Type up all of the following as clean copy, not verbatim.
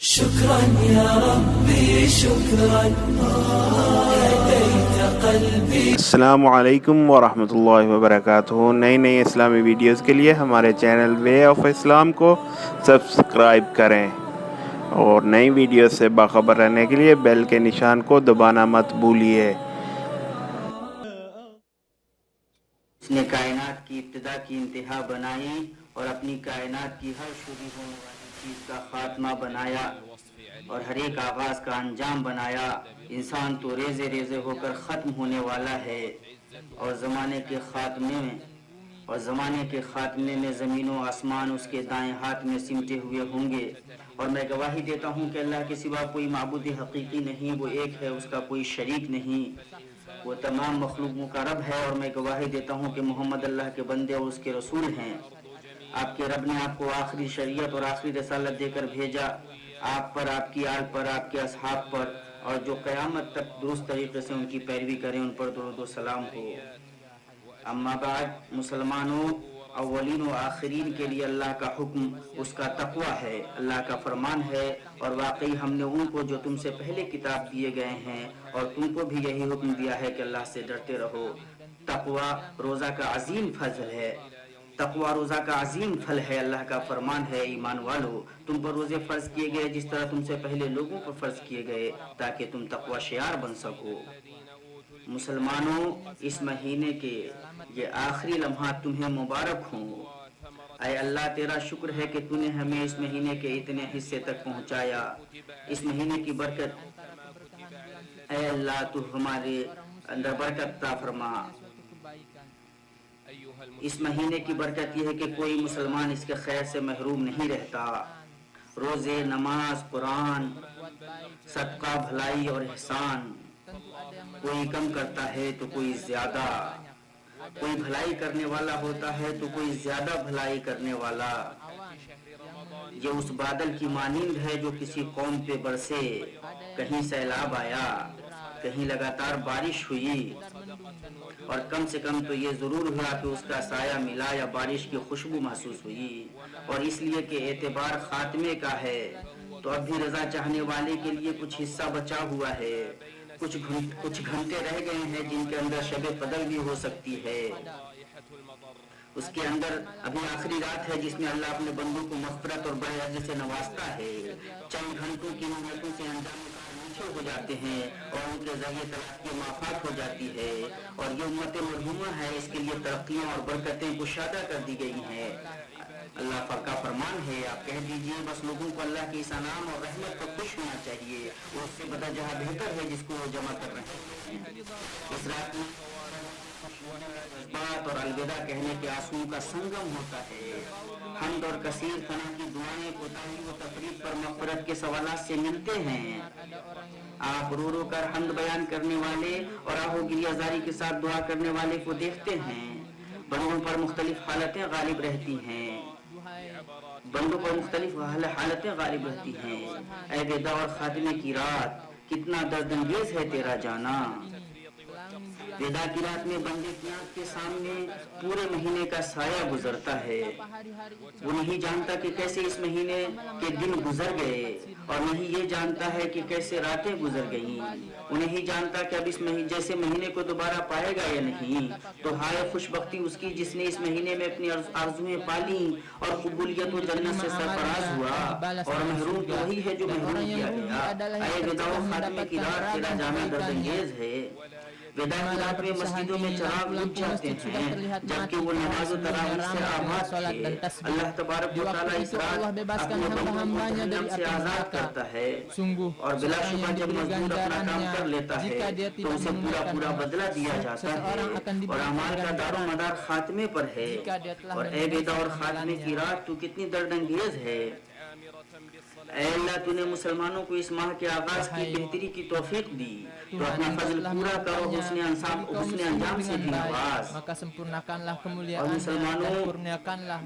شكرا يا ربي شكرا هديت قلبي. السلام علیکم ورحمۃ اللہ وبرکاتہ. نئی اسلامی ویڈیوز کے لیے ہمارے چینل وے آف اسلام کو سبسکرائب کریں اور نئی ویڈیوز سے باخبر رہنے کے لیے بیل کے نشان کو دبانا مت بھولیے. اس نے کائنات کی ابتدا کی انتہا بنائی اور اپنی کائنات کی ہر شروع ہونے والی چیز کا خاتمہ بنایا اور ہر ایک آغاز کا انجام بنایا. انسان تو ریزے ریزے ہو کر ختم ہونے والا ہے اور زمانے کے خاتمے میں زمین و آسمان اس کے دائیں ہاتھ میں سمٹے ہوئے ہوں گے. اور میں گواہی دیتا ہوں کہ اللہ کے سوا کوئی معبود حقیقی نہیں، وہ ایک ہے، اس کا کوئی شریک نہیں، وہ تمام مخلوقوں کا رب ہے. اور میں گواہی دیتا ہوں کہ محمد اللہ کے بندے اور اس کے رسول ہیں. آپ کے رب نے آپ کو آخری شریعت اور آخری رسالت دے کر بھیجا، آپ پر، آپ کی آل پر، آپ کے اصحاب پر، اور جو قیامت تک درست طریقے سے ان کی پیروی کریں ان پر درود و سلام ہو. اما بعد، مسلمانوں، اولین و آخرین کے لیے اللہ کا حکم اس کا تقوی ہے، اللہ کا فرمان ہے. اور واقعی ہم نے ان کو جو تم سے پہلے کتاب دیے گئے ہیں اور تم کو بھی یہی حکم دیا ہے کہ اللہ سے ڈرتے رہو. تقوی روزہ کا عظیم فضل ہے، تقوی روزہ کا عظیم پھل ہے. اللہ کا فرمان ہے، ایمان والو، تم پر روزے فرض کیے گئے جس طرح تم سے پہلے لوگوں پر فرض کیے گئے تاکہ تم تقوی شیار بن سکو. مسلمانوں، اس مہینے کے یہ آخری لمحات تمہیں مبارک ہوں. اے اللہ، تیرا شکر ہے کہ تو نے ہمیں اس مہینے کے اتنے حصے تک پہنچایا. اس مہینے کی برکت، اے اللہ تو ہمارے اندر برکت عطا فرما. اس مہینے کی برکت یہ ہے کہ کوئی مسلمان اس کے خیر سے محروم نہیں رہتا. روزے، نماز، قرآن، صدقہ، بھلائی اور احسان، کوئی کم کرتا ہے تو کوئی زیادہ، کوئی بھلائی کرنے والا ہوتا ہے تو کوئی زیادہ بھلائی کرنے والا. یہ اس بادل کی مانند ہے جو کسی قوم پہ برسے، کہیں سیلاب آیا، کہیں لگاتار بارش ہوئی، اور کم سے کم تو یہ ضرور ہوا کہ اس کا سایہ ملا یا بارش کی خوشبو محسوس ہوئی. اور اس لیے کہ اعتبار خاتمے کا ہے تو اب بھی رضا چاہنے والے کے لیے کچھ حصہ بچا ہوا ہے. کچھ گھنٹے رہ گئے ہیں جن کے اندر شب قدر بھی ہو سکتی ہے. اس کے اندر ابھی آخری رات ہے جس میں اللہ اپنے بندوں کو مغفرت اور بڑے اجر سے نوازتا ہے. چند گھنٹوں کی محنتوں سے انجام میٹھے ہو جاتے ہیں اور ان کے ذریعے طلاق کی معافات ہو جاتی ہے. اور یہ امت مرحومہ ہے، اس کے لیے ترقیاں اور برکتیں کشادہ کر دی گئی ہیں. اللہ کا فرمان ہے، آپ کہہ دیجئے بس لوگوں کو اللہ کی اس انعام اور رحمت پر خوش ہونا چاہیے، اور اس سے بدہ جہاں بہتر ہے جس کو وہ جمع کر رہے ہیں. اس رات میں جذبات اور الوداع کہنے کے آنسوؤں کا سنگم ہوتا ہے. حمد اور کثیر ثنا کی دعائیں کوتاہی و تفریق پر مغفرت کے سوالات سے ملتے ہیں. آپ رو رو کر حمد بیان کرنے والے اور آہو گریہ زاری کے ساتھ دعا کرنے والے کو دیکھتے ہیں. بندوں پر مختلف حالتیں غالب رہتی ہیں، اے ودا اور خاتمے کی رات، کتنا درد انگیز ہے تیرا جانا. ودا کی رات میں بندے کی آنکھ کے سامنے پورے مہینے کا سایہ گزرتا ہے. وہ نہیں جانتا کہ کیسے اس مہینے کے دن گزر گئے، اور نہیں یہ جانتا ہے کہ کیسے راتیں گزر گئیں. وہ نہیں جانتا کہ اب اس جیسے مہینے کو دوبارہ پائے گا یا نہیں. تو ہائے خوش بختی اس کی جس نے اس مہینے میں اپنی آرزویں پالیں اور قبولیت و جنت سے سرفراز ہوا. اور محروم تو وہی ہے جو محروم کیا گیا. اے ودا و خاتمے کی رات، تیرا جانا درد انگیز ہے. ودا کی رات میں مسجدوں میں چراغ بجھ جاتے ہیں جبکہ وہ نماز و تراویح سے آباد تھے. اللہ تبارک و تعالیٰ اس رات اپنے بندوں کو جہنم سے آزاد کرتا ہے، اور بلا شبہ جب مزدور اپنا کام کر لیتا ہے تو اسے پورا بدلہ دیا جاتا ہے، اور اعمال کا دار و مدار خاتمے پر ہے. اور اے ودا اور خاتمے کی رات، تو کتنی درد انگیز ہے. اے اللہ، تو نے مسلمانوں کو اس ماہ کے آغاز کی بہتری کی توفیق دی، تو اپنا فضل پورا کرو، حسن انجام سے بھی نواز. اور مسلمانوں،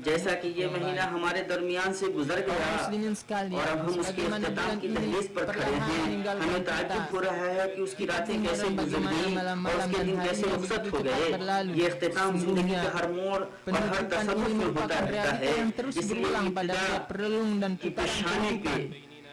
جیسا کہ یہ مہینہ ہمارے درمیان سے گزر گیا اور اب ہم اس کے اختتام کی دہلیز پر کھڑے ہیں، ہمیں تعجب ہو رہا ہے کہ اس کی راتیں کیسے گزر گئیں اور اس کے دن کیسے رخصت ہو گئے. یہ اختتام زندگی کے ہر موڑ اور ہر تصرف میں ہوتا رہتا ہے، اس لیے ابتدا کی پیشانی پہ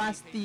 pasti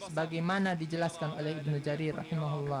sebagaimana dijelaskan oleh Ibnu Jarir rahimahullah.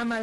amal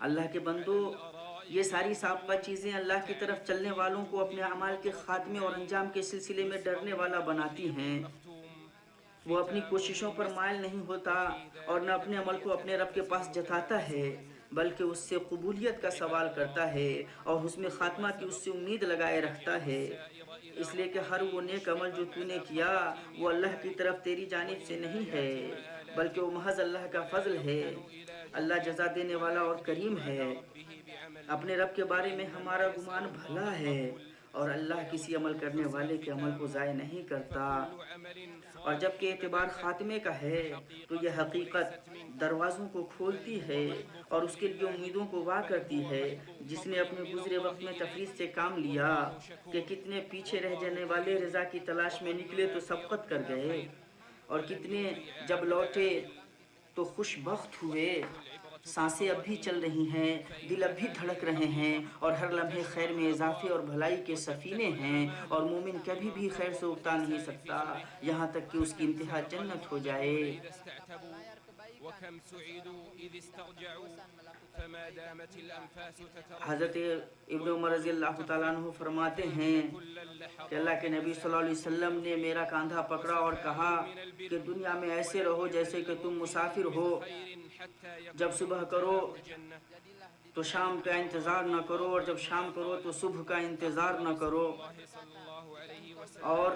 اللہ کے بندو، یہ ساری سابقہ چیزیں اللہ کی طرف چلنے والوں کو اپنے اعمال کے خاتمے اور انجام کے سلسلے میں ڈرنے والا بناتی ہیں۔ وہ اپنی کوششوں پر مائل نہیں ہوتا اور نہ اپنے عمل کو اپنے رب کے پاس جتاتا ہے، بلکہ اس سے قبولیت کا سوال کرتا ہے اور حسن خاتمہ کی اس سے امید لگائے رکھتا ہے، اس لیے کہ ہر وہ نیک عمل جو تو نے کیا وہ اللہ کی طرف تیری جانب سے نہیں ہے، بلکہ وہ محض اللہ کا فضل ہے۔ اللہ جزا دینے والا اور کریم ہے۔ اپنے رب کے بارے میں ہمارا گمان بھلا ہے اور اللہ کسی عمل کرنے والے کے عمل کو ضائع نہیں کرتا۔ اور جب کہ اعتبار خاتمے کا ہے تو یہ حقیقت دروازوں کو کھولتی ہے اور اس کے لیے امیدوں کو وا کرتی ہے، جس نے اپنے گزرے وقت میں تفریح سے کام لیا کہ کتنے پیچھے رہ جانے والے رضا کی تلاش میں نکلے تو سبقت کر گئے، اور کتنے جب لوٹے تو خوش بخت ہوئے۔ سانسیں اب بھی چل رہی ہیں، دل اب بھی دھڑک رہے ہیں، اور ہر لمحے خیر میں اضافے اور بھلائی کے سفینے ہیں، اور مومن کبھی بھی خیر سے اکتا نہیں سکتا یہاں تک کہ اس کی انتہا جنت ہو جائے۔ حضرت ابن عمر رضی اللہ تعالیٰ عنہ فرماتے ہیں کہ اللہ کے نبی صلی اللہ علیہ وسلم نے میرا کاندھا پکڑا اور کہا کہ دنیا میں ایسے رہو جیسے کہ تم مسافر ہو، جب صبح کرو تو شام کا انتظار نہ کرو، اور جب شام کرو تو صبح کا انتظار نہ کرو، اور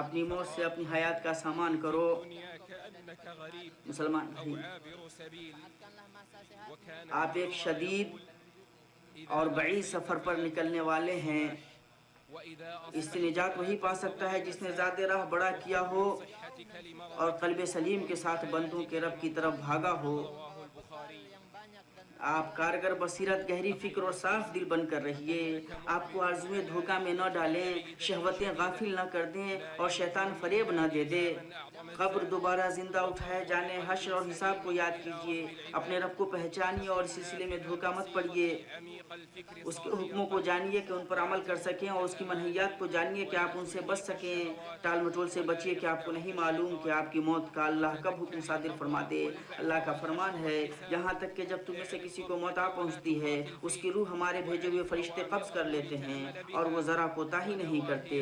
اپنی موت سے اپنی حیات کا سامان کرو۔ مسلمان بھائی، آپ ایک شدید اور بعید سفر پر نکلنے والے ہیں۔ اس سے نجات وہی پا سکتا ہے جس نے ذات راہ بڑا کیا ہو اور قلب سلیم کے ساتھ بندوں کے رب کی طرف بھاگا ہو۔ آپ کارگر بصیرت، گہری فکر اور صاف دل بن کر رہیے۔ آپ کو آرزویں دھوکہ میں نہ ڈالیں، شہوتیں غافل نہ کر دیں اور شیطان فریب نہ دے دے۔ قبر دوبارہ زندہ اٹھائے جانے، حشر اور حساب کو یاد کیجیے، اپنے رب کو پہچانیے اور اس سلسلے میں دھوکہ مت پڑیے۔ اس کے حکموں کو جانیے کہ ان پر عمل کر سکیں، اور اس کی منہیات کو جانیے کہ آپ ان سے بچ سکیں۔ ٹال مٹول سے بچیے کہ آپ کو نہیں معلوم کہ آپ کی موت کا اللہ کب حکم صادر فرما دے۔ اللہ کا فرمان ہے، یہاں تک کہ جب تم میں سے کسی کو موت آ پہنچتی ہے، اس کی روح ہمارے بھیجے ہوئے فرشتے قبض کر لیتے ہیں اور وہ ذرا کوتاہی نہیں کرتے۔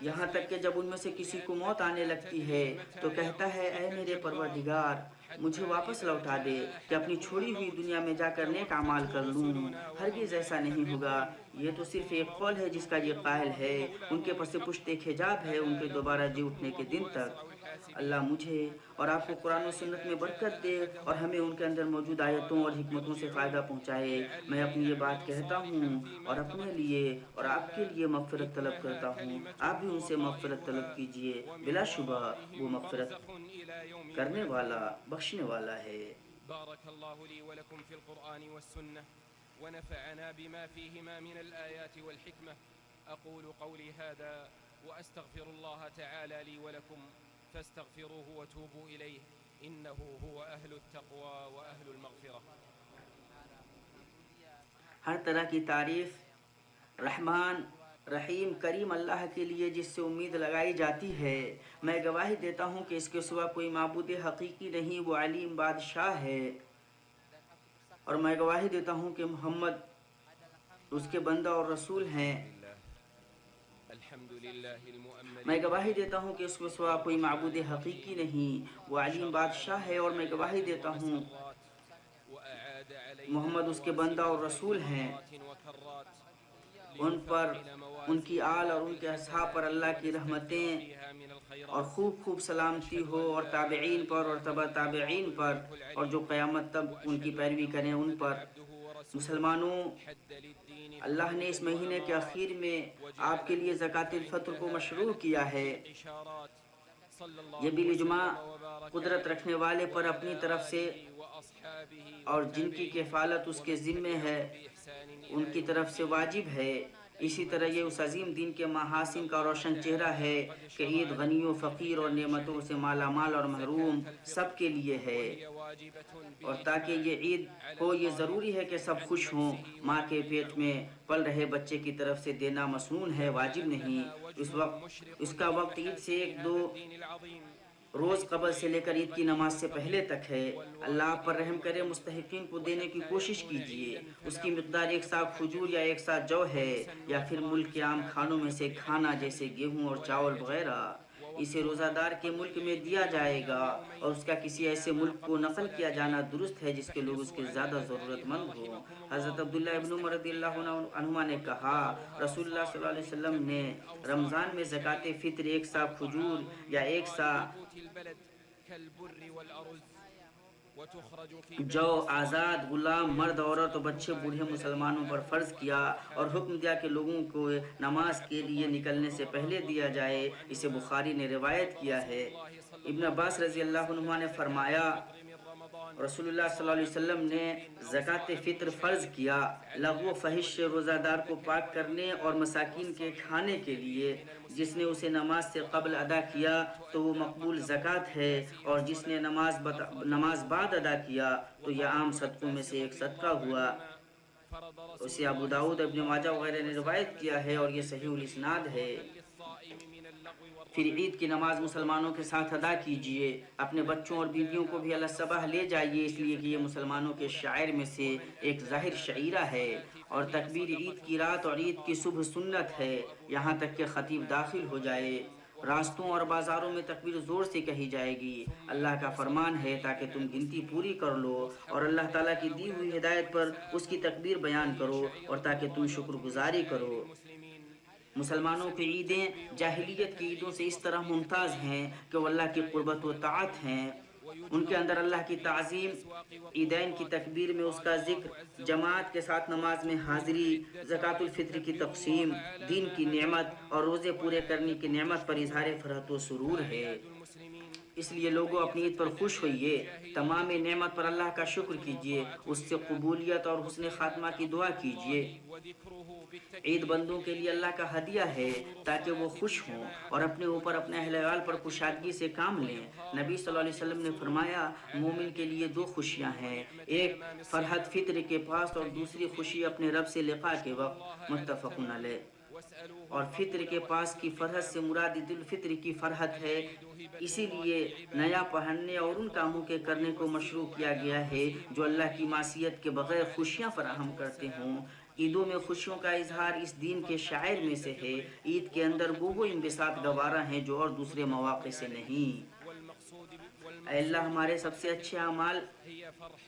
یہاں تک کہ جب ان میں سے کسی کو موت آنے لگتی ہے تو کہتا ہے، اے میرے پروردگار، مجھے واپس لوٹا دے کہ اپنی چھوڑی ہوئی دنیا میں جا کر نیک اعمال کر لوں۔ ہرگز ایسا نہیں ہوگا، یہ تو صرف ایک قول ہے جس کا یہ قائل ہے، ان کے پس پشت ایک حجاب ہے ان کے دوبارہ جی اٹھنے کے دن تک۔ اللہ مجھے اور آپ کو قرآن و سنت میں برکت دے اور ہمیں ان کے اندر موجود آیتوں اور حکمتوں سے فائدہ پہنچائے۔ میں اپنی یہ بات کہتا ہوں اور اپنے لیے اور آپ کے لیے مغفرت طلب کرتا ہوں، آپ بھی ان سے مغفرت طلب کیجئے، بلا شبہ وہ مغفرت کرنے والا، بخشنے والا ہے۔ بارك الله لي ولكم في القرآن والسنة ونفعنا بما فيهما من الآيات والحكمة. أقول قولي هذا وأستغفر الله تعالى لي ولكم فاستغفروه وتوبوا إليه إنه هو أهل التقوى وأهل المغفرة. ہر طرح کی تعریف رحمان، رحیم، کریم اللہ کے لیے جس سے امید لگائی جاتی ہے۔ میں گواہی دیتا ہوں کہ اس کے سوا کوئی معبود حقیقی نہیں، وہ علیم بادشاہ ہے، اور میں گواہی دیتا ہوں کہ محمد اس کے بندہ اور رسول ہیں۔ میں گواہی دیتا ہوں کہ اس کے سوا کوئی معبود حقیقی نہیں، وہ علیم بادشاہ ہے، اور میں گواہی دیتا ہوں محمد اس کے بندہ اور رسول ہیں۔ ان پر، ان کی آل اور ان کے اصحاب پر اللہ کی رحمتیں اور خوب خوب سلامتی ہو، اور تابعین پر اور تبع تابعین پر، اور جو قیامت تک ان کی پیروی کریں ان پر۔ مسلمانوں، اللہ نے اس مہینے کے اخیر میں آپ کے لیے زکوٰۃ الفطر کو مشروع کیا ہے۔ یہ بالاجماع قدرت رکھنے والے پر اپنی طرف سے اور جن کی کفالت اس کے ذمے ہے ان کی طرف سے واجب ہے۔ اسی طرح یہ اس عظیم دین کے محاسن کا روشن چہرہ ہے کہ عید غنی و فقیر اور نعمتوں سے مالا مال اور محروم سب کے لیے ہے، اور تاکہ یہ عید ہو یہ ضروری ہے کہ سب خوش ہوں۔ ماں کے پیٹ میں پل رہے بچے کی طرف سے دینا مسنون ہے، واجب نہیں۔ اس کا وقت عید سے ایک دو روز قبل سے لے کر عید کی نماز سے پہلے تک ہے۔ اللہ آپ پر رحم کرے، مستحقین کو دینے کی کوشش کیجیے۔ اس کی مقدار 1 سا کھجور یا 1 سا جو ہے، یا پھر ملک کے عام کھانوں میں سے کھانا جیسے گیہوں اور چاول وغیرہ۔ اسے روزہ دار کے ملک میں دیا جائے گا، اور اس کا کسی ایسے ملک کو نقل کیا جانا درست ہے جس کے لوگ اس کے زیادہ ضرورت مند ہوں۔ حضرت عبداللہ ابن عمر رضی اللہ عنہما نے کہا، رسول اللہ صلی اللہ علیہ وسلم نے رمضان میں زکوٰۃ فطر 1 سا کھجور یا 1 سا جو آزاد غلام، مرد، عورت اور بچے بوڑھے مسلمانوں پر فرض کیا، اور حکم دیا کہ لوگوں کو نماز کے لیے نکلنے سے پہلے دیا جائے۔ اسے بخاری نے روایت کیا ہے۔ ابن عباس رضی اللہ عنہ نے فرمایا، رسول اللہ صلی اللہ علیہ وسلم نے زکوٰۃ فطر فرض کیا لغو و فحش سے روزہ دار کو پاک کرنے اور مساکین کے کھانے کے لیے۔ جس نے اسے نماز سے قبل ادا کیا تو وہ مقبول زکوٰۃ ہے، اور جس نے نماز بعد ادا کیا تو یہ عام صدقوں میں سے ایک صدقہ ہوا۔ اسے ابو داؤد، ابن ماجہ وغیرہ نے روایت کیا ہے، اور یہ صحیح الاسناد ہے۔ پھر عید کی نماز مسلمانوں کے ساتھ ادا کیجیے۔ اپنے بچوں اور بیویوں کو بھی الصبح لے جائیے، اس لیے کہ یہ مسلمانوں کے شعائر میں سے ایک ظاہر شعیرہ ہے، اور تکبیر عید کی رات اور عید کی صبح سنت ہے، یہاں تک کہ خطیب داخل ہو جائے۔ راستوں اور بازاروں میں تکبیر زور سے کہی جائے گی۔ اللہ کا فرمان ہے تاکہ تم گنتی پوری کر لو، اور اللہ تعالیٰ کی دی ہوئی ہدایت پر اس کی تکبیر بیان کرو، اور تاکہ تم شکر گزاری کرو۔ مسلمانوں کی عیدیں جاہلیت کی عیدوں سے اس طرح ممتاز ہیں کہ وہ اللہ کی قربت و طاعت ہیں۔ ان کے اندر اللہ کی تعظیم، عیدین کی تکبیر میں اس کا ذکر، جماعت کے ساتھ نماز میں حاضری، زکوٰۃ الفطر کی تقسیم، دین کی نعمت اور روزے پورے کرنے کی نعمت پر اظہار فرحت و سرور ہے۔ اس لیے لوگوں اپنی عید پر خوش ہوئیے، تمام نعمت پر اللہ کا شکر کیجیے، اس سے قبولیت اور حسن خاتمہ کی دعا کیجیے۔ عید بندوں کے لیے اللہ کا ہدیہ ہے تاکہ وہ خوش ہوں اور اپنے اوپر اپنے اہل ویال پر کشادگی سے کام لیں۔ نبی صلی اللہ علیہ وسلم نے فرمایا، مومن کے لیے 2 خوشیاں ہیں، ایک فرحت فطر کے پاس اور دوسری خوشی اپنے رب سے لقاء کے وقت، متفق علیہ۔ اور فطر کے پاس کی فرحت سے مراد عید الفطر کی فرحت ہے، اسی لیے نیا پہننے اور ان کاموں کے کرنے کو مشروع کیا گیا ہے جو اللہ کی معصیت کے بغیر خوشیاں فراہم کرتے ہوں۔ عیدوں میں خوشیوں کا اظہار اس دین کے شعائر میں سے ہے۔ عید کے اندر وہ انبساط گوارا ہیں جو اور دوسرے مواقع سے نہیں۔ اے اللہ ہمارے سب سے اچھے اعمال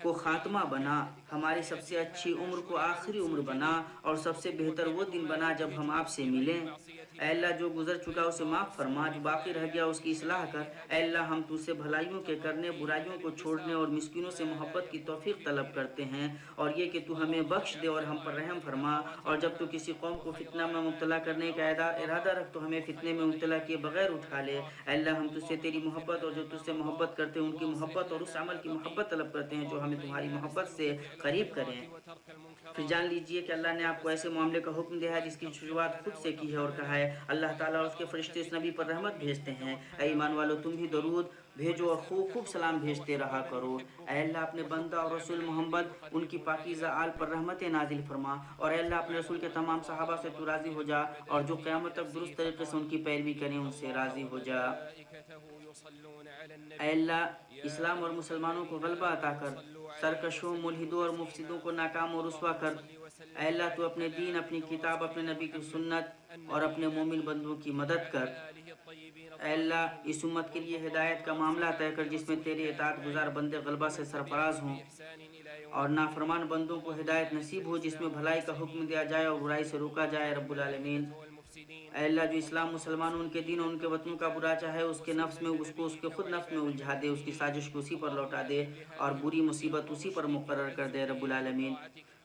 کو خاتمہ بنا، ہماری سب سے اچھی عمر کو آخری عمر بنا، اور سب سے بہتر وہ دن بنا جب ہم آپ سے ملیں۔ اے اللہ جو گزر چکا اسے معاف فرما، جو باقی رہ گیا اس کی اصلاح کر۔ اے اللہ ہم تجھ سے بھلائیوں کے کرنے، برائیوں کو چھوڑنے اور مسکینوں سے محبت کی توفیق طلب کرتے ہیں، اور یہ کہ تو ہمیں بخش دے اور ہم پر رحم فرما، اور جب تو کسی قوم کو فتنہ میں مبتلا کرنے کا ارادہ رکھ تو ہمیں فتنے میں مبتلا کیے بغیر اٹھا لے۔ اے اللہ ہم تجھ سے تیری محبت اور جو تجھ سے محبت کرتے ہیں ان کی محبت اور اس عمل کی محبت طلب کرتے ہیں جو ہمیں تمہاری محبت سے قریب کریں۔ پھر جان لیجئے کہ اللہ نے آپ کو ایسے معاملے کا حکم دیا ہے جس کی شروعات خود سے کی ہے، اور کہا ہے اللہ تعالیٰ اور اس کے فرشتے اس نبی پر رحمت بھیجتے ہیں۔ اے ایمان والو تم بھی درود بھیجو اور خوب خوب سلام بھیجتے رہا کرو۔ اے اللہ اپنے بندہ اور رسول محمد ان کی پاکیزہ آل پر رحمت نازل فرما، اور اے اللہ اپنے رسول کے تمام صحابہ سے تو راضی ہو جا، اور جو قیامت تک درست طریقے سے ان کی پیروی کریں ان سے راضی ہو جا۔ اے اللہ اسلام اور مسلمانوں کو غلبہ عطا کر، سرکشوں، ملحدوں اور مفسدوں کو ناکام اور رسوا کر۔ اے اللہ تو اپنے دین، اپنی کتاب، اپنے نبی کی سنت اور اپنے مومن بندوں کی مدد کر۔ اے اللہ اس امت کے لیے ہدایت کا معاملہ طے کر جس میں تیرے اطاعت گزار بندے غلبہ سے سرفراز ہوں، اور نافرمان بندوں کو ہدایت نصیب ہو جس میں بھلائی کا حکم دیا جائے اور برائی سے روکا جائے رب العالمین۔ اے اللہ جو اسلام، مسلمانوں، ان کے دین اور ان کے وطنوں کا برا چاہے اس کے نفس میں اس کو اس کے خود نفس میں الجھا دے، اس کی سازش کو اسی پر لوٹا دے اور بری مصیبت اسی پر مقرر کر دے رب العالمین۔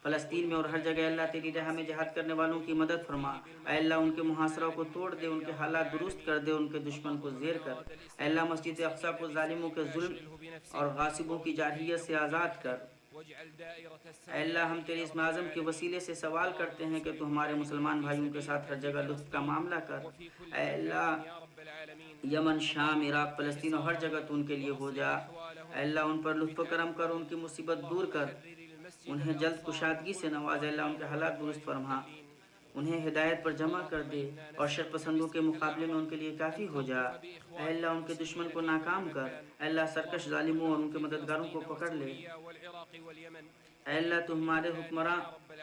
فلسطین میں اور ہر جگہ اللہ تیری راہ میں جہاد کرنے والوں کی مدد فرما۔ اے اللہ ان کے محاصروں کو توڑ دے، ان کے حالات درست کر دے، ان کے دشمن کو زیر کر۔ اے اللہ مسجد اقصی کو ظالموں کے ظلم اور غاصبوں کی جارحیت سے آزاد کر۔ اے اللہ ہم تیرے اسم اعظم کے وسیلے سے سوال کرتے ہیں کہ تو ہمارے مسلمان بھائیوں کے ساتھ ہر جگہ لطف کا معاملہ کر۔ اے اللہ یمن، شام، عراق، فلسطین اور ہر جگہ تو ان کے لیے ہو جا۔ اے اللہ ان پر لطف و کرم کر، ان کی مصیبت دور کر، انہیں جلد کشادگی سے نواز۔ اے اللہ ان کے حالات درست فرما۔ انہیں ہدایت پر جمع کر دے اور شر پسندوں کے مقابلے میں ان کے لیے کافی ہو جا۔ اے اللہ ان کے دشمن کو ناکام کر، اے اللہ سرکش ظالموں اور ان کے مددگاروں کو پکڑ لے۔ اے اللہ تو ہمارے حکمراں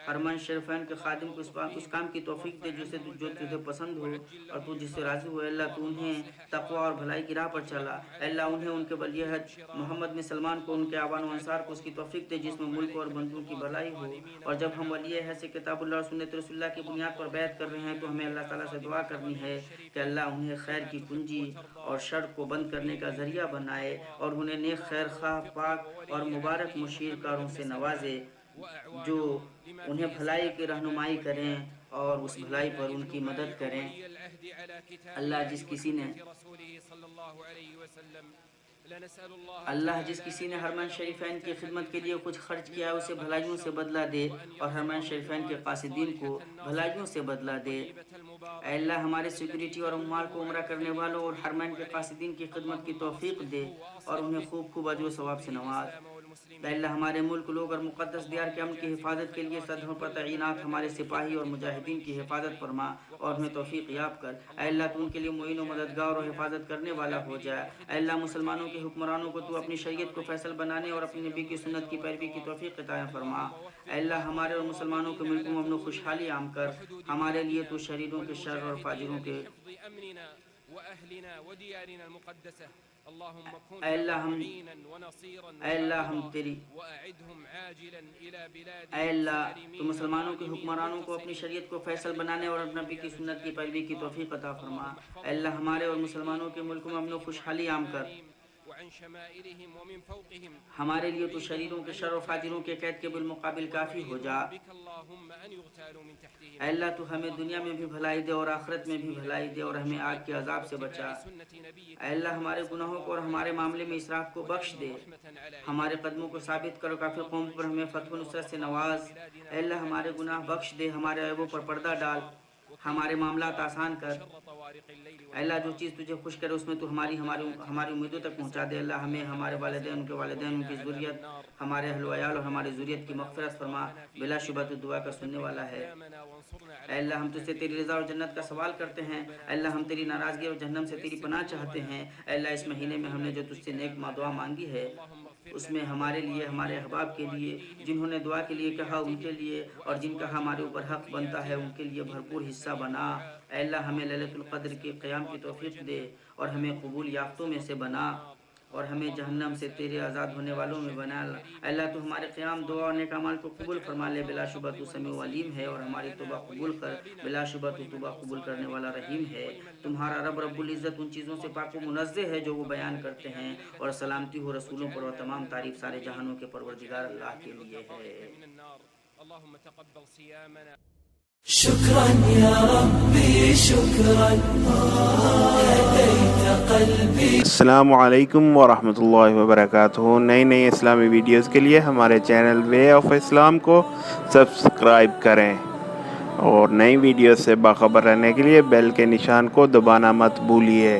حرمین شریفین کے خادم کو اس کام کی توفیق دے جو تجھے پسند ہو اور تو جس سے راضی ہو۔ اے اللہ تو انہیں تقوی اور بھلائی کی راہ پر چلا۔ اے اللہ انہیں ان کے ولی عہد محمد بن سلمان کو، ان کے اعوان و انصار کو اس کی توفیق دے جس میں ملک اور بندوں کی بھلائی ہو۔ اور جب ہم ولی عہد سے کتاب اللہ اور سنت رسول اللہ کی بنیاد پر بیعت کر رہے ہیں تو ہمیں اللہ تعالیٰ سے دعا کرنی ہے کہ اللہ انہیں خیر کی کنجی اور شر کو بند کرنے کا ذریعہ بنائے اور انہیں نیک خیر خواہ پاک اور مبارک مشیر کاروں سے نوازے جو انہیں بھلائی کی رہنمائی کریں اور اس بھلائی پر ان کی مدد کریں۔ اللہ جس کسی نے حرمین شریفین کی خدمت کے لیے کچھ خرچ کیا اسے بھلائیوں سے بدلہ دے اور حرمین شریفین کے قاصدین کو بھلائیوں سے بدلہ دے۔ اے اللہ ہمارے سیکیورٹی اور اموال کو عمرہ کرنے والوں اور حرمین کے قاصدین کی خدمت کی توفیق دے اور انہیں خوب خوب اجر و ثواب سے نواز۔ اے اللہ ہمارے ملک، لوگ اور مقدس دیار کے امن کی حفاظت کے لیے سرحدوں پر تعینات ہمارے سپاہی اور مجاہدین کی حفاظت فرما اور انہیں توفیق یاب کر۔ اے اللہ تو ان کے لیے معین و مددگار اور حفاظت کرنے والا ہو جائے۔ اے اللہ مسلمانوں کے حکمرانوں کو تو اپنی شریعت کو فیصل بنانے اور اپنے نبی کی سنت کی پیروی کی توفیق عطا فرما۔ اے اللہ ہمارے اور مسلمانوں کے ملکوں میں امن و خوشحالی عام کر۔ ہمارے لیے تو شریروں کے شر اور فاجروں کے اے اللہ تو مسلمانوں کے حکمرانوں کو اپنی شریعت کو فیصل بنانے اور اپنے نبی کی سنت کی پیروی کی توفیق عطا فرما۔ اے اللہ ہمارے اور مسلمانوں کے ملکوں میں امن و خوشحالی عام کر۔ ہمارے لیے تو شریروں کے شر و فاجروں کے قید کے بالمقابل کافی ہو جا۔ اے اللہ تو ہمیں دنیا میں بھی بھلائی دے اور آخرت میں بھی بھلائی دے اور ہمیں آگ کے عذاب سے بچا۔ اے اللہ ہمارے گناہوں کو اور ہمارے معاملے میں اسراف کو بخش دے۔ ہمارے قدموں کو ثابت کر کافر قوم پر ہمیں فتح و نصرت سے نواز۔ اے اللہ ہمارے گناہ بخش دے، ہمارے عیبوں پر پردہ ڈال، ہمارے معاملات آسان کر۔ اے اللہ جو چیز تجھے خوش کرے اس میں تو ہماری امیدوں تک پہنچا دے۔ اللہ ہمیں، ہمارے والدین، ان کے والدین، ان کی ذریت، ہمارے اہل و عیال اور ہماری ذریت کی مغفرت فرما۔ بلا شبہ تو دعا کا سننے والا ہے۔ اے اللہ ہم تجھ سے تیری رضا اور جنت کا سوال کرتے ہیں۔ اے اللہ ہم تیری ناراضگی اور جہنم سے تیری پناہ چاہتے ہیں۔ اے اللہ اس مہینے میں ہم نے جو تجھ سے نیک دعا مانگی ہے اس میں ہمارے لیے، ہمارے احباب کے لیے، جنہوں نے دعا کے لیے کہا ان کے لیے اور جن کا ہمارے اوپر حق بنتا ہے ان کے لیے بھرپور حصہ بنا۔ اے اللہ ہمیں لیلۃ القدر کے قیام کی توفیق دے اور ہمیں قبول یافتوں میں سے بنا اور ہمیں جہنم سے تیرے آزاد ہونے والوں میں بنا۔ اے اللہ تو ہمارے قیام، دعا اور نیک اعمال کو قبول فرما لے۔ بلا شبہ تو سمیع و علیم ہے اور ہماری توبہ قبول کر۔ بلا شبہ تو توبہ قبول کرنے والا رحیم ہے۔ تمہارا رب رب العزت ان چیزوں سے پاک و منزہ ہے جو وہ بیان کرتے ہیں، اور سلامتی ہو رسولوں پر اور تمام تعریف سارے جہانوں کے پروردگار اللہ کے لیے ہے۔ شكرا يا ربي شكرا هديت قلبي۔ السلام علیکم ورحمۃ اللہ وبرکاتہ۔ نئی اسلامی ویڈیوز کے لیے ہمارے چینل وے آف اسلام کو سبسکرائب کریں اور نئی ویڈیوز سے باخبر رہنے کے لیے بیل کے نشان کو دبانا مت بھولیے۔